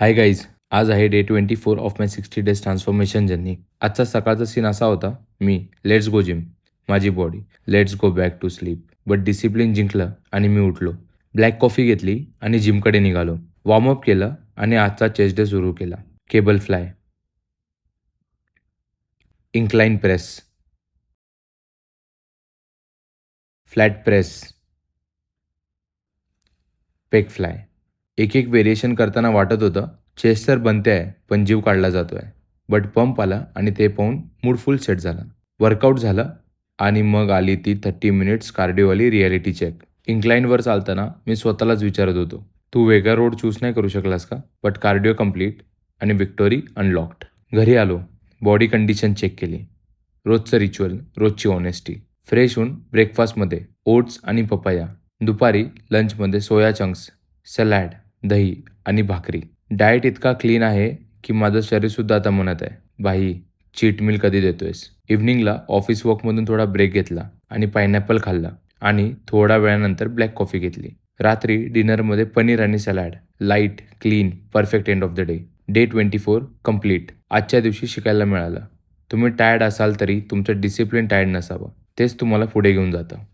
हाय guys, आज आहे day 24 of my 60 days transformation journey. आजचा सकाळचा सीन असा होता, मी लेट्स गो जिम, माझी body let's go back to sleep. But discipline जिंकलं आणि मी उठलो. ब्लॅक कॉफी घेतली आणि जिमकडे निघालो. वॉर्मअप केलं आणि आजचा चेस्ट डे सुरू केला. Cable fly, incline press, flat press, Peck fly. एक एक व्हेरिएशन करताना वाटत होतं, चेस्ट तर बनते आहे, पण जीव काढला जातो आहे. बट पंप आला आणि ते पाहून मूड फुल सेट झाला. वर्कआउट झालं आणि मग आली ती 30 मिनिट्स कार्डिओवाली रिॲलिटी चेक. इन्क्लाइनवर चालताना मी स्वतःलाच विचारत होतो, तू वेगळा रोड चूज नाही करू शकलास का? बट कार्डिओ कंप्लीट आणि विक्टोरी अनलॉक्ड. घरी आलो, बॉडी कंडिशन चेक केली. रोजचं रिच्युअल, रोजची ऑनेस्टी. फ्रेश होऊन ब्रेकफास्टमध्ये ओट्स आणि पपाया. दुपारी लंचमध्ये सोया चंक्स, सॅलॅड, दही आणि भाकरी. डाएट इतका क्लीन आहे की माझं शरीरसुद्धा आता म्हणत आहे, भाई चीट मील कधी देतोयस? इव्हनिंगला ऑफिस वर्कमधून थोडा ब्रेक घेतला आणि पायनॅपल खाल्ला आणि थोड्या वेळानंतर ब्लॅक कॉफी घेतली. रात्री डिनरमध्ये पनीर आणि salad. Light, clean, perfect end of the day. Day 24 complete. आजच्या दिवशी शिकायला मिळालं, तुम्ही टायर्ड असाल तरी तुमचं डिसिप्लिन टायर्ड नसावं. तेच तुम्हाला पुढे घेऊन जातं.